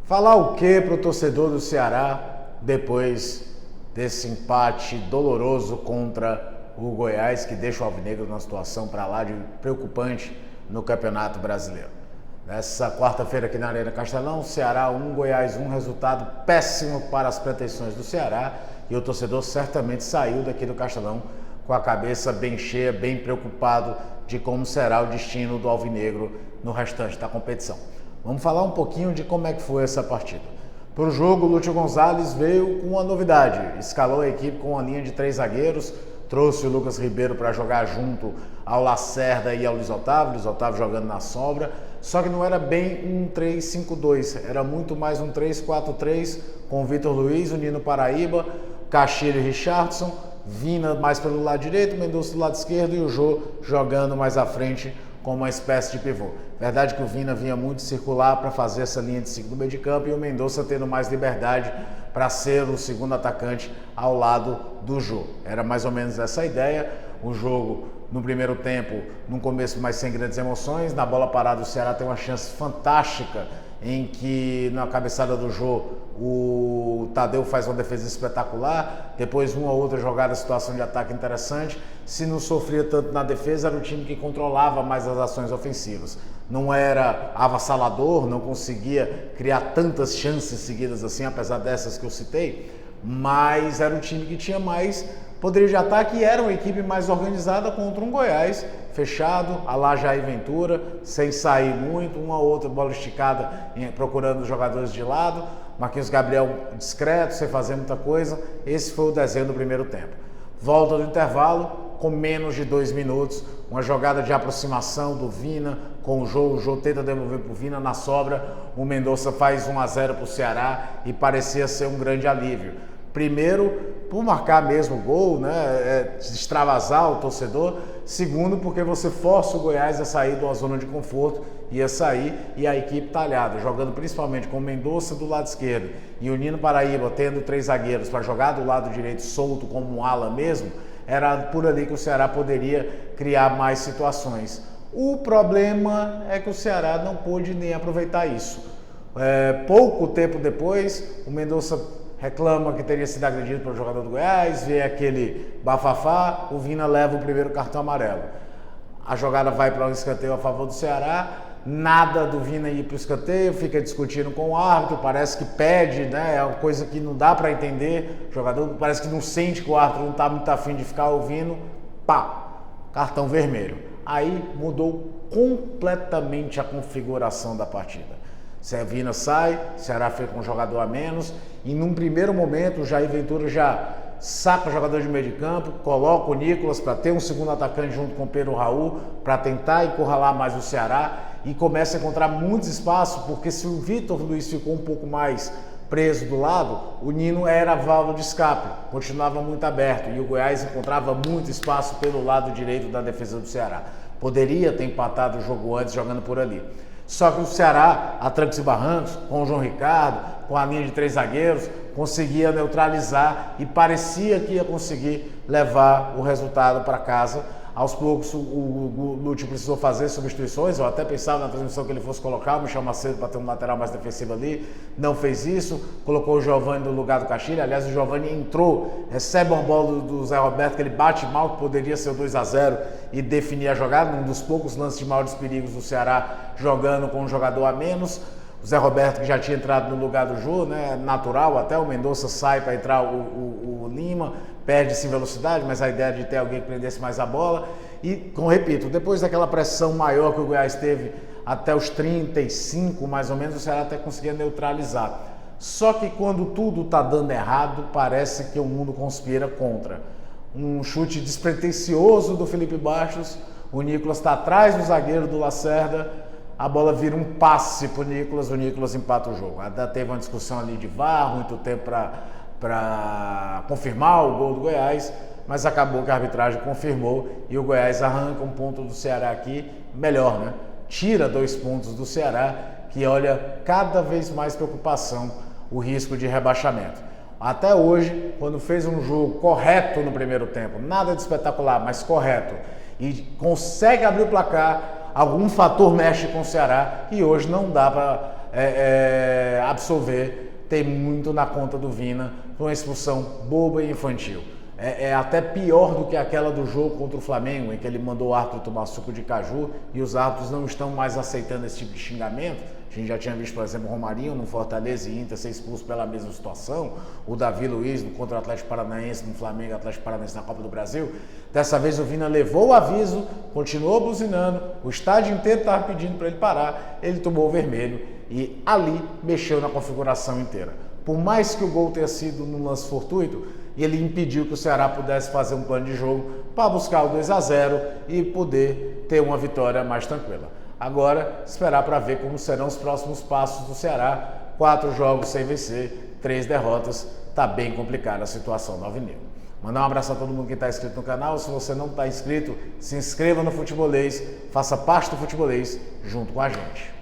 Falar o que para o torcedor do Ceará depois desse empate doloroso contra o Goiás, que deixa o Alvinegro numa situação para lá de preocupante no Campeonato Brasileiro. Nessa quarta-feira aqui na Arena Castelão, Ceará 1, Goiás 1, resultado péssimo para as pretensões do Ceará, e o torcedor certamente saiu daqui do Castelão com a cabeça bem cheia, bem preocupado de como será o destino do Alvinegro no restante da competição. Vamos falar um pouquinho de como é que foi essa partida. Para o jogo, o Lúcio Gonzalez veio com uma novidade, escalou a equipe com uma linha de 3 zagueiros, trouxe o Lucas Ribeiro para jogar junto ao Lacerda e ao Luiz Otávio jogando na sombra, só que não era bem um 3-5-2, era muito mais um 3-4-3, com o Vitor Luiz, o Nino Paraíba, Castilho e Richardson, Vina mais pelo lado direito, Mendonça do lado esquerdo e o Jô jogando mais à frente como uma espécie de pivô. Verdade que o Vina vinha muito circular para fazer essa linha de 5 no meio de campo e o Mendonça tendo mais liberdade para ser o segundo atacante ao lado do Jô. Era mais ou menos essa a ideia. O jogo no primeiro tempo, no começo mais sem grandes emoções, na bola parada o Ceará tem uma chance fantástica em que na cabeçada do Jô o Tadeu faz uma defesa espetacular, depois uma ou outra jogada, situação de ataque interessante. Se não sofria tanto na defesa, era o time que controlava mais as ações ofensivas. Não era avassalador, não conseguia criar tantas chances seguidas assim, apesar dessas que eu citei, mas era o time que tinha mais poderio de ataque e era uma equipe mais organizada contra um Goiás fechado, a lá Jair Ventura, sem sair muito, uma ou outra bola esticada procurando os jogadores de lado, Marquinhos Gabriel discreto, sem fazer muita coisa. Esse foi o desenho do primeiro tempo. Volta do intervalo, com menos de 2 minutos, uma jogada de aproximação do Vina com o Jô tenta devolver para o Vina, na sobra o Mendonça faz 1-0 para o Ceará e parecia ser um grande alívio. Primeiro, por marcar mesmo o gol, né, extravasar o torcedor. Segundo, porque você força o Goiás a sair de uma zona de conforto, ia sair e a equipe talhada, jogando principalmente com o Mendonça do lado esquerdo e o Nino Paraíba tendo 3 zagueiros para jogar do lado direito solto como um ala mesmo, era por ali que o Ceará poderia criar mais situações. O problema é que o Ceará não pôde nem aproveitar isso. Pouco tempo depois, o Mendonça reclama que teria sido agredido pelo jogador do Goiás, vê aquele bafafá, o Vina leva o primeiro cartão amarelo. A jogada vai para um escanteio a favor do Ceará, nada do Vina ir para o escanteio, fica discutindo com o árbitro, parece que pede, né? É uma coisa que não dá para entender, o jogador parece que não sente que o árbitro não está muito afim de ficar ouvindo, pá, cartão vermelho. Aí mudou completamente a configuração da partida. Vina sai, Ceará fica com um jogador a menos e num primeiro momento o Jair Ventura já saca o jogador de meio de campo, coloca o Nicolas para ter um segundo atacante junto com o Pedro Raul para tentar encurralar mais o Ceará e começa a encontrar muito espaço, porque se o Vitor Luiz ficou um pouco mais preso do lado, o Nino era a válvula de escape, continuava muito aberto e o Goiás encontrava muito espaço pelo lado direito da defesa do Ceará. Poderia ter empatado o jogo antes jogando por ali. Só que o Ceará, a trancos e barrancos, com o João Ricardo, com a linha de 3 zagueiros, conseguia neutralizar e parecia que ia conseguir levar o resultado para casa. Aos poucos o Lúcio precisou fazer substituições, eu até pensava na transmissão que ele fosse colocar o Michel Macedo para ter um lateral mais defensivo ali, não fez isso, colocou o Giovani no lugar do Castilho. Aliás, o Giovani entrou, recebe uma bola do Zé Roberto que ele bate mal, que poderia ser o 2-0 e definir a jogada, um dos poucos lances de maiores perigos do Ceará jogando com um jogador a menos. O Zé Roberto, que já tinha entrado no lugar do Jô, né, natural, até o Mendonça sai para entrar o Lima, perde-se em velocidade, mas a ideia de ter alguém que prendesse mais a bola. E, repito, depois daquela pressão maior que o Goiás teve até os 35, mais ou menos, o Ceará até conseguia neutralizar. Só que quando tudo está dando errado, parece que o mundo conspira contra. Um chute despretensioso do Felipe Bastos, o Nicolas está atrás do zagueiro do Lacerda, a bola vira um passe para o Nicolas empata o jogo. Ainda teve uma discussão ali de VAR, muito tempo para confirmar o gol do Goiás, mas acabou que a arbitragem confirmou e o Goiás arranca um ponto do Ceará aqui, melhor, né? Tira 2 pontos do Ceará, que olha cada vez mais preocupação o risco de rebaixamento. Até hoje, quando fez um jogo correto no primeiro tempo, nada de espetacular, mas correto, e consegue abrir o placar, algum fator mexe com o Ceará e hoje não dá absolver, tem muito na conta do Vina, uma expulsão boba e infantil. É até pior do que aquela do jogo contra o Flamengo, em que ele mandou o árbitro tomar suco de caju e os árbitros não estão mais aceitando esse tipo de xingamento. A gente já tinha visto, por exemplo, o Romarinho no Fortaleza e Inter ser expulso pela mesma situação, o Davi Luiz contra o Atlético Paranaense no Flamengo e Atlético Paranaense na Copa do Brasil. Dessa vez o Vina levou o aviso, continuou buzinando, o estádio inteiro estava pedindo para ele parar, ele tomou o vermelho e ali mexeu na configuração inteira. Por mais que o gol tenha sido num lance fortuito, ele impediu que o Ceará pudesse fazer um plano de jogo para buscar o 2-0 e poder ter uma vitória mais tranquila. Agora, esperar para ver como serão os próximos passos do Ceará. 4 jogos sem vencer, 3 derrotas. Tá bem complicada a situação do Alvinegro. Mandar um abraço a todo mundo que está inscrito no canal. Se você não está inscrito, se inscreva no Futebolês, faça parte do Futebolês junto com a gente.